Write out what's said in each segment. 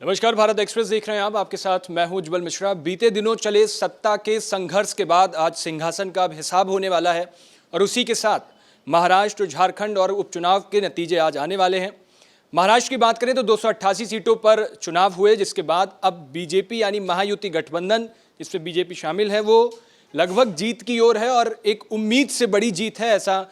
नमस्कार, भारत एक्सप्रेस देख रहे हैं आप। आपके साथ मैं हूं उज्जवल मिश्रा। बीते दिनों चले सत्ता के संघर्ष के बाद आज सिंहासन का अब हिसाब होने वाला है और उसी के साथ महाराष्ट्र, झारखंड और उपचुनाव के नतीजे आज आने वाले हैं। महाराष्ट्र की बात करें तो 288 सीटों पर चुनाव हुए, जिसके बाद अब बीजेपी यानी महायुति गठबंधन, जिसमें बीजेपी शामिल है, वो लगभग जीत की ओर है और एक उम्मीद से बड़ी जीत है, ऐसा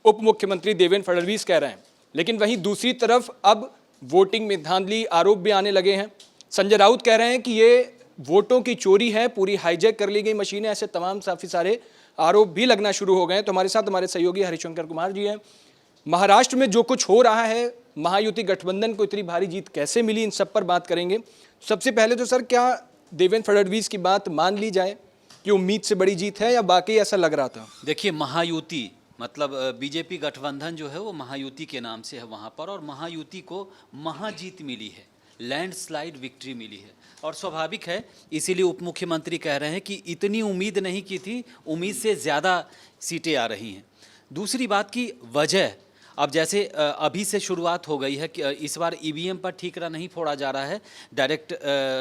उप मुख्यमंत्री देवेंद्र फडणवीस कह रहे हैं। लेकिन वहीं दूसरी तरफ अब वोटिंग में धांधली आरोप भी आने लगे हैं। संजय राउत कह रहे हैं कि ये वोटों की चोरी है, पूरी हाईजैक कर ली गई मशीनें, ऐसे तमाम काफी सारे आरोप भी लगना शुरू हो गए हैं। तो हमारे साथ हमारे सहयोगी हरिशंकर कुमार जी हैं। महाराष्ट्र में जो कुछ हो रहा है, महायुति गठबंधन को इतनी भारी जीत कैसे मिली, इन सब पर बात करेंगे। सबसे पहले तो सर, क्या देवेंद्र फडणवीस की बात मान ली जाए कि उम्मीद से बड़ी जीत है या बाकी ऐसा लग रहा था? देखिए, महायुति मतलब बीजेपी गठबंधन जो है वो महायुति के नाम से है वहाँ पर, और महायुति को महाजीत मिली है, लैंडस्लाइड विक्ट्री मिली है। और स्वाभाविक है, इसीलिए उप मुख्यमंत्री कह रहे हैं कि इतनी उम्मीद नहीं की थी, उम्मीद से ज़्यादा सीटें आ रही हैं। दूसरी बात की वजह, अब जैसे अभी से शुरुआत हो गई है कि इस बार ईवीएम पर ठीकरा नहीं फोड़ा जा रहा है डायरेक्ट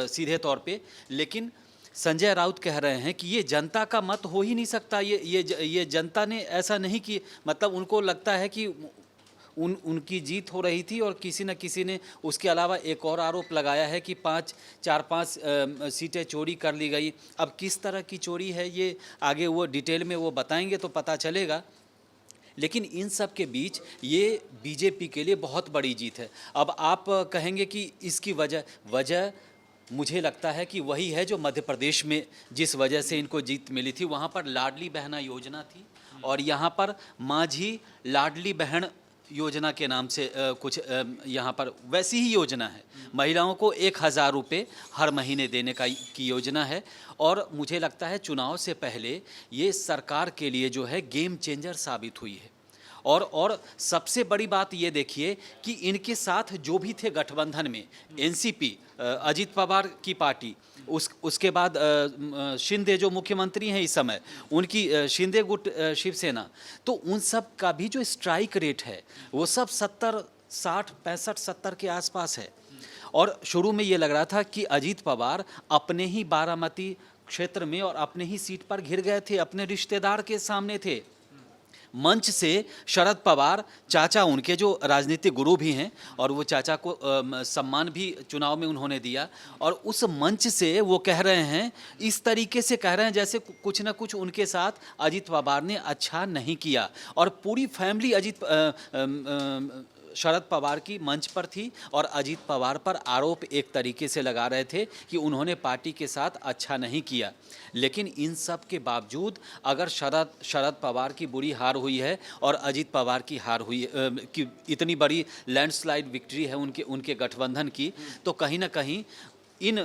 सीधे तौर पे, लेकिन संजय राउत कह रहे हैं कि ये जनता का मत हो ही नहीं सकता। ये जनता ने ऐसा नहीं कि, मतलब उनको लगता है कि उनकी जीत हो रही थी और किसी न किसी ने उसके अलावा एक और आरोप लगाया है कि 4-5 सीटें चोरी कर ली गई। अब किस तरह की चोरी है ये आगे वो डिटेल में वो बताएंगे तो पता चलेगा। लेकिन इन सब के बीच ये बीजेपी के लिए बहुत बड़ी जीत है। अब आप कहेंगे कि इसकी वजह मुझे लगता है कि वही है जो मध्य प्रदेश में जिस वजह से इनको जीत मिली थी। वहाँ पर लाडली बहना योजना थी और यहाँ पर माझी लाडली बहन योजना के नाम से कुछ यहाँ पर वैसी ही योजना है। महिलाओं को 1000 रुपये हर महीने देने की योजना है। और मुझे लगता है चुनाव से पहले ये सरकार के लिए जो है गेम चेंजर साबित हुई है। और सबसे बड़ी बात ये देखिए कि इनके साथ जो भी थे गठबंधन में, एनसीपी अजीत पवार की पार्टी, उसके बाद शिंदे जो मुख्यमंत्री हैं इस समय, उनकी शिंदे गुट शिवसेना, तो उन सब का भी जो स्ट्राइक रेट है वो सब 70, 60, 65, 70 के आसपास है। और शुरू में ये लग रहा था कि अजीत पवार अपने ही बारामती क्षेत्र में और अपने ही सीट पर घिर गए थे, अपने रिश्तेदार के सामने थे। मंच से शरद पवार चाचा, उनके जो राजनीतिक गुरु भी हैं, और वो चाचा को सम्मान भी चुनाव में उन्होंने दिया, और उस मंच से वो कह रहे हैं, इस तरीके से कह रहे हैं जैसे कुछ ना कुछ उनके साथ अजीत पवार ने अच्छा नहीं किया। और पूरी फैमिली शरद पवार की मंच पर थी और अजीत पवार पर आरोप एक तरीके से लगा रहे थे कि उन्होंने पार्टी के साथ अच्छा नहीं किया। लेकिन इन सब के बावजूद अगर शरद पवार की बुरी हार हुई है और अजीत पवार की हार हुई कि इतनी बड़ी लैंडस्लाइड विक्ट्री है उनके गठबंधन की, तो कहीं ना कहीं इन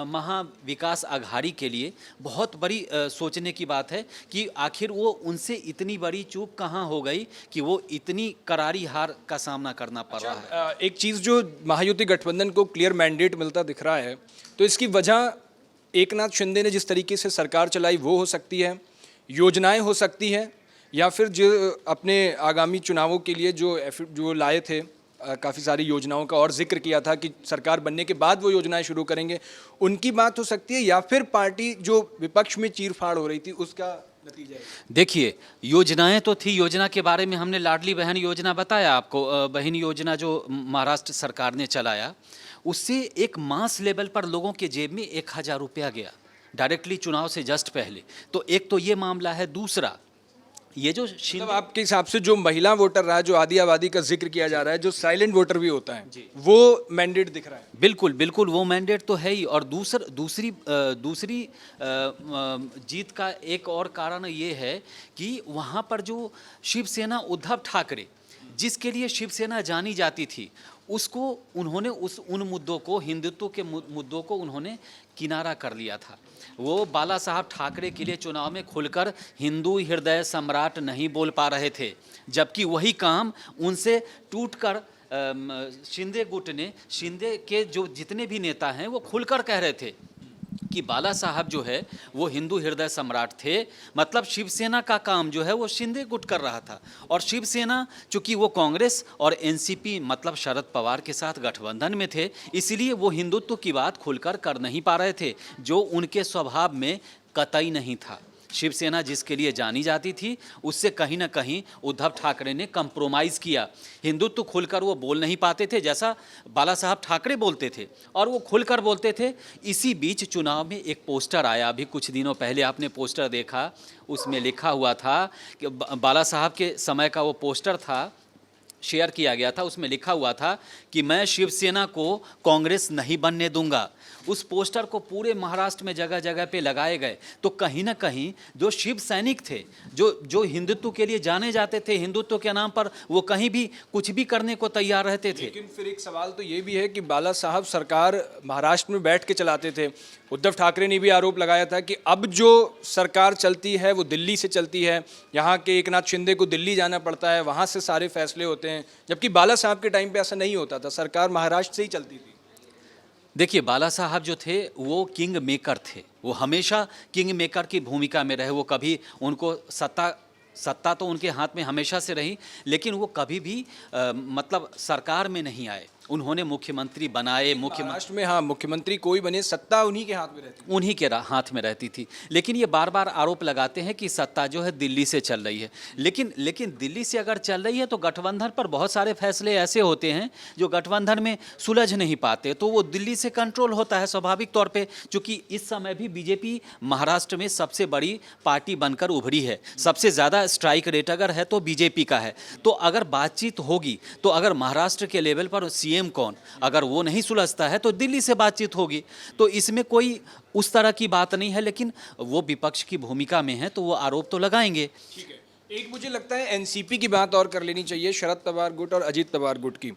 महाविकास आघाड़ी के लिए बहुत बड़ी सोचने की बात है कि आखिर वो उनसे इतनी बड़ी चूक कहाँ हो गई कि वो इतनी करारी हार का सामना करना पड़ रहा है। एक चीज़ जो महायुति गठबंधन को क्लियर मैंडेट मिलता दिख रहा है, तो इसकी वजह एकनाथ शिंदे ने जिस तरीके से सरकार चलाई वो हो सकती है, योजनाएं हो सकती हैं, या फिर जो अपने आगामी चुनावों के लिए जो लाए थे काफ़ी सारी योजनाओं का और जिक्र किया था कि सरकार बनने के बाद वो योजनाएं शुरू करेंगे, उनकी बात हो सकती है, या फिर पार्टी जो विपक्ष में चीरफाड़ हो रही थी उसका नतीजा है? देखिए, योजनाएं तो थी, योजना के बारे में हमने लाडली बहन योजना बताया आपको, बहन योजना जो महाराष्ट्र सरकार ने चलाया, उससे एक मास लेवल पर लोगों के जेब में 1000 रुपया गया डायरेक्टली चुनाव से जस्ट पहले। तो एक तो ये मामला है। दूसरा, ये जो मतलब आपके हिसाब से जो महिला वोटर रहा है, जो आदि आबादी का जिक्र किया जा रहा है, जो साइलेंट वोटर भी होता है, वो मैंडेट दिख रहा है। बिल्कुल बिल्कुल, वो मैंडेट तो है ही। और दूसरी जीत का एक और कारण ये है कि वहाँ पर जो शिवसेना, उद्धव ठाकरे, जिसके लिए शिवसेना जानी जाती थी, उसको उन्होंने उन मुद्दों को, हिंदुत्व के मुद्दों को उन्होंने किनारा कर लिया था। वो बाला साहब ठाकरे के लिए चुनाव में खुलकर हिंदू हृदय सम्राट नहीं बोल पा रहे थे, जबकि वही काम उनसे टूटकर शिंदे गुट ने, शिंदे के जो जितने भी नेता हैं वो खुलकर कह रहे थे कि बाला साहब जो है वो हिंदू हृदय सम्राट थे। मतलब शिवसेना का काम जो है वो शिंदे गुट कर रहा था, और शिवसेना चूंकि वो कांग्रेस और एनसीपी मतलब शरद पवार के साथ गठबंधन में थे, इसलिए वो हिंदुत्व की बात खुलकर कर नहीं पा रहे थे, जो उनके स्वभाव में कतई नहीं था। शिवसेना जिसके लिए जानी जाती थी, उससे कहीं ना कहीं उद्धव ठाकरे ने कंप्रोमाइज़ किया। हिंदुत्व खुलकर वो बोल नहीं पाते थे जैसा बाला साहब ठाकरे बोलते थे, और वो खुलकर बोलते थे। इसी बीच चुनाव में एक पोस्टर आया, अभी कुछ दिनों पहले आपने पोस्टर देखा, उसमें लिखा हुआ था कि बाला साहब के समय का वो पोस्टर था, शेयर किया गया था, उसमें लिखा हुआ था कि मैं शिवसेना को कांग्रेस नहीं बनने दूंगा। उस पोस्टर को पूरे महाराष्ट्र में जगह जगह पे लगाए गए। तो कहीं ना कहीं जो शिव सैनिक थे, जो हिंदुत्व के लिए जाने जाते थे, हिंदुत्व के नाम पर वो कहीं भी कुछ भी करने को तैयार रहते थे। लेकिन फिर एक सवाल तो ये भी है कि बाला साहब सरकार महाराष्ट्र में बैठ के चलाते थे। उद्धव ठाकरे ने भी आरोप लगाया था कि अब जो सरकार चलती है वो दिल्ली से चलती है, यहाँ के एकनाथ शिंदे को दिल्ली जाना पड़ता है, वहाँ से सारे फैसले होते हैं, जबकि बाला साहब के टाइम पे ऐसा नहीं होता था, सरकार महाराष्ट्र से ही चलती थी। देखिए, बाला साहब जो थे वो किंग मेकर थे, वो हमेशा किंग मेकर की भूमिका में रहे। वो कभी उनको सत्ता तो उनके हाथ में हमेशा से रही, लेकिन वो कभी भी मतलब सरकार में नहीं आए। उन्होंने मुख्यमंत्री बनाए, महाराष्ट्र में हाँ मुख्यमंत्री कोई बने, सत्ता उन्हीं के हाथ में रहती है। उन्हीं के हाथ में रहती थी। लेकिन ये बार बार आरोप लगाते हैं कि सत्ता जो है दिल्ली से चल रही है। लेकिन दिल्ली से अगर चल रही है तो गठबंधन पर बहुत सारे फैसले ऐसे होते हैं जो गठबंधन में सुलझ नहीं पाते, तो वो दिल्ली से कंट्रोल होता है स्वाभाविक तौर पे। चूँकि इस समय भी बीजेपी महाराष्ट्र में सबसे बड़ी पार्टी बनकर उभरी है, सबसे ज़्यादा स्ट्राइक रेट अगर है तो बीजेपी का है। तो अगर बातचीत होगी तो अगर महाराष्ट्र के लेवल पर सीएम कौन, अगर वो नहीं सुलझता है तो दिल्ली से बातचीत होगी। तो इसमें कोई उस तरह की बात नहीं है, लेकिन वो विपक्ष की भूमिका में है तो वो आरोप तो लगाएंगे। ठीक है, एक मुझे लगता है एनसीपी की बात और कर लेनी चाहिए, शरद पवार गुट और अजीत पवार गुट की।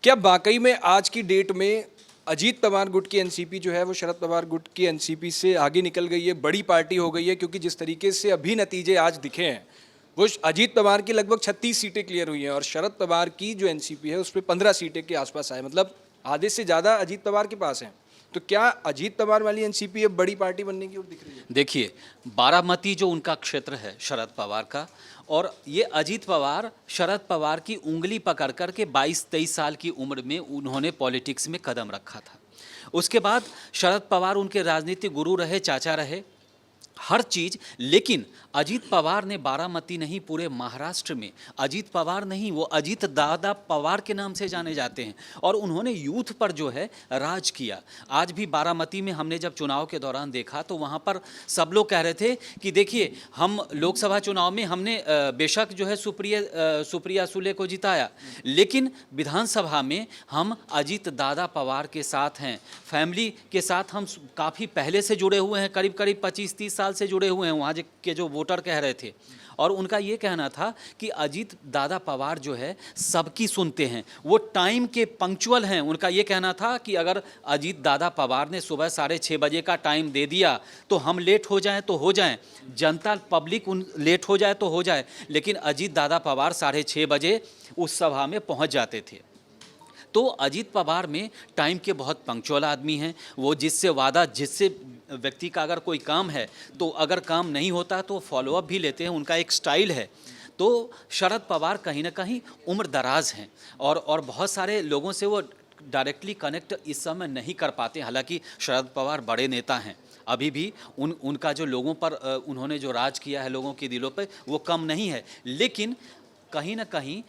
क्या वाकई में आज की डेट में अजीत पवार गुट की एनसीपी जो है वो शरद पवार गुट की एनसीपी से आगे निकल गई है, बड़ी पार्टी हो गई है? क्योंकि जिस तरीके से अभी नतीजे आज दिखे हैं, वो अजीत पवार की लगभग 36 सीटें क्लियर हुई हैं और शरद पवार की जो एनसीपी है उस पर 15 सीटें के आसपास आए, मतलब आधे से ज़्यादा अजीत पवार के पास हैं। तो क्या अजीत पवार वाली एनसीपी अब बड़ी पार्टी बनने की ओर दिख रही है? देखिए, बारामती जो उनका क्षेत्र है शरद पवार का, और ये अजीत पवार शरद पवार की उंगली पकड़ कर के 22-23 साल की उम्र में उन्होंने पॉलिटिक्स में कदम रखा था। उसके बाद शरद पवार उनके राजनीतिक गुरु रहे, चाचा रहे, हर चीज़। लेकिन अजीत पवार ने बारामती नहीं, पूरे महाराष्ट्र में अजीत पवार नहीं, वो अजीत दादा पवार के नाम से जाने जाते हैं, और उन्होंने यूथ पर जो है राज किया। आज भी बारामती में हमने जब चुनाव के दौरान देखा तो वहाँ पर सब लोग कह रहे थे कि देखिए, हम लोकसभा चुनाव में हमने बेशक जो है सुप्रिया सुले को जिताया, लेकिन विधानसभा में हम अजीत दादा पवार के साथ हैं, फैमिली के साथ हम काफ़ी पहले से जुड़े हुए हैं, करीब 25-30 साल से जुड़े हुए हैं, वहाँ के जो वोटर कह रहे थे। और उनका ये कहना था कि अजीत दादा पवार जो है सबकी सुनते हैं, वो टाइम के पंक्चुअल हैं। उनका ये कहना था कि अगर अजीत दादा पवार ने सुबह 6:30 बजे का टाइम दे दिया तो हम लेट हो जाएं तो हो जाएं, जनता पब्लिक लेट हो जाए तो हो जाए, लेकिन अजीत दादा पवार 6:30 बजे उस सभा में पहुंच जाते थे। तो अजीत पवार में टाइम के बहुत पंक्चुअल आदमी हैं। वो जिससे व्यक्ति का अगर कोई काम है तो अगर काम नहीं होता तो फॉलोअप भी लेते हैं, उनका एक स्टाइल है। तो शरद पवार कहीं ना कहीं उम्र दराज हैं और बहुत सारे लोगों से वो डायरेक्टली कनेक्ट इस समय नहीं कर पाते। हालांकि शरद पवार बड़े नेता हैं, अभी भी उनका जो लोगों पर उन्होंने जो राज किया है लोगों के दिलों पर, वो कम नहीं है। लेकिन कहीं ना कहीं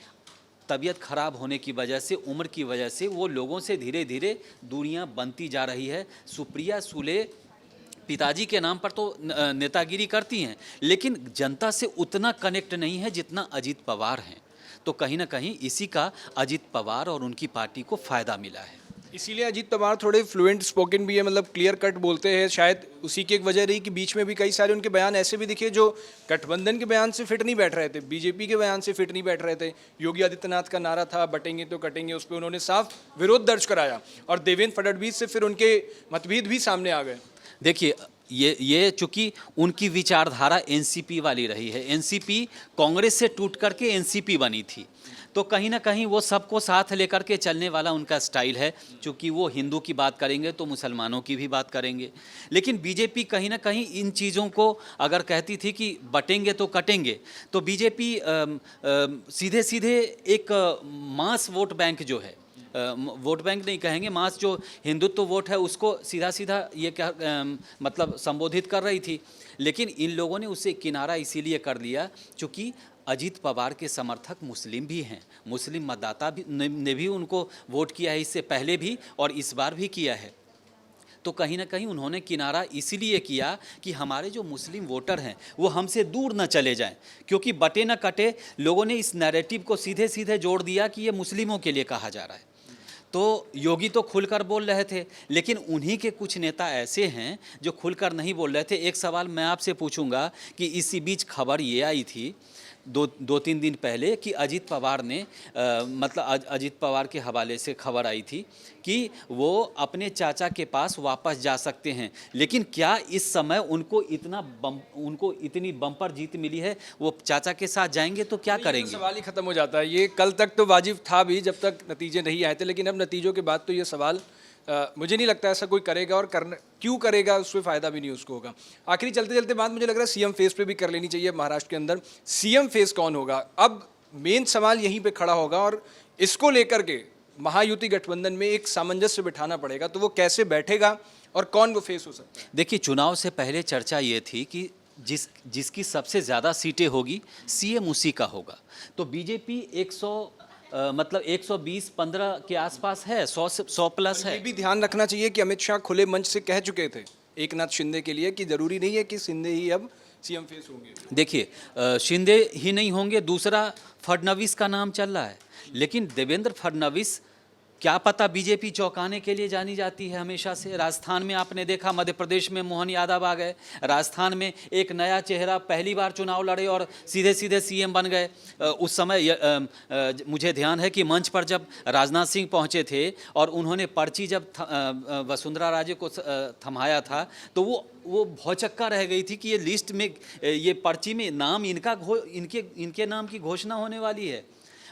तबीयत खराब होने की वजह से, उम्र की वजह से वो लोगों से धीरे धीरे दूरियां बनती जा रही है। सुप्रिया सुले पिताजी के नाम पर तो नेतागिरी करती हैं, लेकिन जनता से उतना कनेक्ट नहीं है जितना अजीत पवार हैं। तो कहीं ना कहीं इसी का अजीत पवार और उनकी पार्टी को फ़ायदा मिला है। इसीलिए अजीत पवार थोड़े फ्लुएंट स्पोकन भी है, मतलब क्लियर कट बोलते हैं। शायद उसी की एक वजह रही कि बीच में भी कई सारे उनके बयान ऐसे भी दिखे जो गठबंधन के बयान से फिट नहीं बैठ रहे थे, बीजेपी के बयान से फिट नहीं बैठ रहे थे। योगी आदित्यनाथ का नारा था बटेंगे तो कटेंगे, उस पर उन्होंने साफ विरोध दर्ज कराया और देवेंद्र फडणवीस से फिर उनके मतभेद भी सामने आ गए। देखिए, ये चूंकि उनकी विचारधारा एनसीपी वाली रही है, एनसीपी कांग्रेस से टूट करके एनसीपी बनी थी, तो कहीं ना कहीं वो सबको साथ लेकर के चलने वाला उनका स्टाइल है। चूँकि वो हिंदू की बात करेंगे तो मुसलमानों की भी बात करेंगे। लेकिन बीजेपी कहीं ना कहीं इन चीज़ों को अगर कहती थी कि बटेंगे तो कटेंगे, तो बीजेपी सीधे सीधे एक मास वोट बैंक जो है, वोट बैंक नहीं कहेंगे, मास जो हिंदुत्व वोट है उसको सीधा सीधा ये क्या मतलब संबोधित कर रही थी। लेकिन इन लोगों ने उसे किनारा इसीलिए कर लिया क्योंकि अजीत पवार के समर्थक मुस्लिम भी हैं, मुस्लिम मतदाता भी ने भी उनको वोट किया है, इससे पहले भी और इस बार भी किया है। तो कहीं ना कहीं उन्होंने किनारा इसीलिए किया कि हमारे जो मुस्लिम वोटर हैं वो हमसे दूर न चले जाएं, क्योंकि बटे न कटे लोगों ने इस नैरेटिव को सीधे सीधे जोड़ दिया कि ये मुस्लिमों के लिए कहा जा रहा है। तो योगी तो खुलकर बोल रहे थे, लेकिन उन्हीं के कुछ नेता ऐसे हैं जो खुलकर नहीं बोल रहे थे। एक सवाल मैं आपसे पूछूंगा कि इसी बीच खबर ये आई थी दो तीन दिन पहले कि अजीत पवार ने मतलब अजीत पवार के हवाले से खबर आई थी कि वो अपने चाचा के पास वापस जा सकते हैं। लेकिन क्या इस समय उनको इतनी बम्पर जीत मिली है, वो चाचा के साथ जाएंगे तो क्या करेंगे? सवाल ही खत्म हो जाता है। ये कल तक तो वाजिब था भी जब तक नतीजे नहीं आए थे, लेकिन अब नतीजों के बाद तो ये सवाल मुझे नहीं लगता ऐसा कोई करेगा, और करना क्यों करेगा उसमें फ़ायदा भी नहीं उसको होगा। आखिरी चलते चलते बात मुझे लग रहा है सीएम फेस पे भी कर लेनी चाहिए। महाराष्ट्र के अंदर सीएम फेस कौन होगा, अब मेन सवाल यहीं पे खड़ा होगा, और इसको लेकर के महायुति गठबंधन में एक सामंजस्य बिठाना पड़ेगा। तो वो कैसे बैठेगा और कौन वो फेस हो सकता है? देखिए, चुनाव से पहले चर्चा ये थी कि जिसकी सबसे ज़्यादा सीटें होगी सीएम उसी का होगा। तो बीजेपी 120-15 के आसपास है, 100 प्लस है। ये भी ध्यान रखना चाहिए कि अमित शाह खुले मंच से कह चुके थे एकनाथ शिंदे के लिए कि जरूरी नहीं है कि शिंदे ही अब सीएम फेस होंगे। देखिए, शिंदे ही नहीं होंगे, दूसरा फडणवीस का नाम चल रहा है। लेकिन देवेंद्र फडणवीस, क्या पता बीजेपी चौंकाने के लिए जानी जाती है हमेशा से। राजस्थान में आपने देखा, मध्य प्रदेश में मोहन यादव आ गए, राजस्थान में एक नया चेहरा पहली बार चुनाव लड़े और सीधे सीधे सीएम बन गए। उस समय मुझे ध्यान है कि मंच पर जब राजनाथ सिंह पहुंचे थे और उन्होंने पर्ची जब वसुंधरा राजे को थमाया था तो वो भौचक्का रह गई थी कि ये लिस्ट में, ये पर्ची में नाम इनके नाम की घोषणा होने वाली है।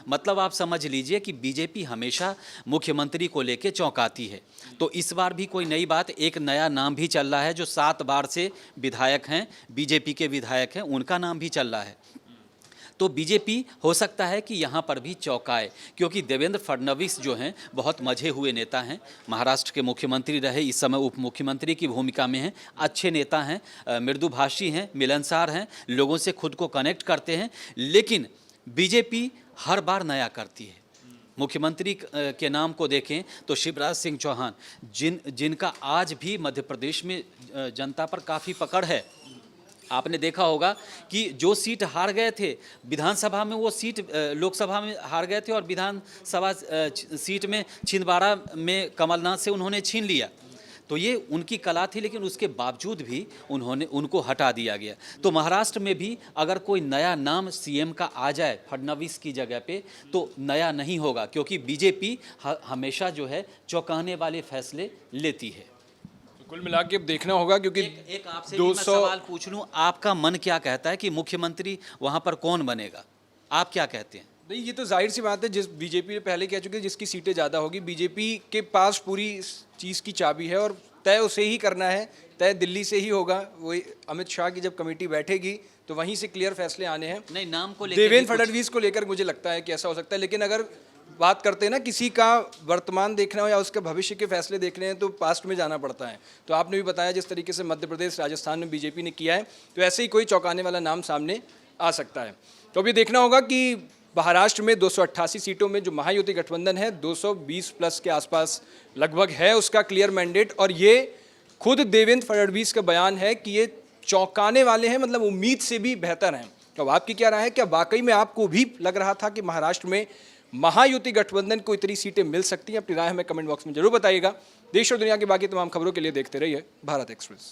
मतलब आप समझ लीजिए कि बीजेपी हमेशा मुख्यमंत्री को लेकर चौंकाती है। तो इस बार भी कोई नई बात, एक नया नाम भी चल रहा है जो 7 बार से विधायक हैं, बीजेपी के विधायक हैं, उनका नाम भी चल रहा है। तो बीजेपी हो सकता है कि यहाँ पर भी चौंकाए, क्योंकि देवेंद्र फडणवीस जो हैं बहुत मझे हुए नेता हैं, महाराष्ट्र के मुख्यमंत्री रहे, इस समय उप मुख्यमंत्री की भूमिका में हैं, अच्छे नेता हैं, मृदुभाषी हैं, मिलनसार हैं, लोगों से खुद को कनेक्ट करते हैं। लेकिन बीजेपी हर बार नया करती है। मुख्यमंत्री के नाम को देखें तो शिवराज सिंह चौहान, जिनका आज भी मध्य प्रदेश में जनता पर काफ़ी पकड़ है। आपने देखा होगा कि जो सीट हार गए थे विधानसभा में, वो सीट लोकसभा में हार गए थे और विधानसभा सीट में छिंदवाड़ा में कमलनाथ से उन्होंने छीन लिया। तो ये उनकी कला थी, लेकिन उसके बावजूद भी उनको हटा दिया गया। तो महाराष्ट्र में भी अगर कोई नया नाम सीएम का आ जाए फडणवीस की जगह पे, तो नया नहीं होगा, क्योंकि बीजेपी हमेशा जो है चौंकाने वाले फैसले लेती है। तो कुल मिला के अब देखना होगा, क्योंकि एक आपसे भी मैं सवाल पूछ लूं, आपका मन क्या कहता है कि मुख्यमंत्री वहां पर कौन बनेगा? आप क्या कहते हैं? नहीं, ये तो जाहिर सी बात है, जिस बीजेपी ने पहले कह चुके हैं जिसकी सीटें ज़्यादा होगी, बीजेपी के पास पूरी इस चीज़ की चाबी है और तय उसे ही करना है, तय दिल्ली से ही होगा। वही अमित शाह की जब कमेटी बैठेगी तो वहीं से क्लियर फैसले आने हैं। नहीं, नाम को लेकर देवेंद्र फडणवीस को लेकर मुझे लगता है कि ऐसा हो सकता है, लेकिन अगर बात करते हैं ना किसी का वर्तमान देखना हो या उसके भविष्य के फैसले देखने हैं तो पास्ट में जाना पड़ता है। तो आपने भी बताया जिस तरीके से मध्य प्रदेश, राजस्थान में बीजेपी ने किया है, तो ऐसे ही कोई चौंकाने वाला नाम सामने आ सकता है। तो अभी देखना होगा कि महाराष्ट्र में 288 सीटों में जो महायुति गठबंधन है 220 प्लस के आसपास लगभग है उसका क्लियर मैंडेट, और ये खुद देवेंद्र फडणवीस का बयान है कि ये चौंकाने वाले हैं, मतलब उम्मीद से भी बेहतर हैं। तो आपकी क्या राय है? क्या वाकई में आपको भी लग रहा था कि महाराष्ट्र में महायुति गठबंधन को इतनी सीटें मिल सकती हैं? अपनी राय हमें कमेंट बॉक्स में जरूर बताइएगा। देश और दुनिया की बाकी तमाम खबरों के लिए देखते रहिए भारत एक्सप्रेस।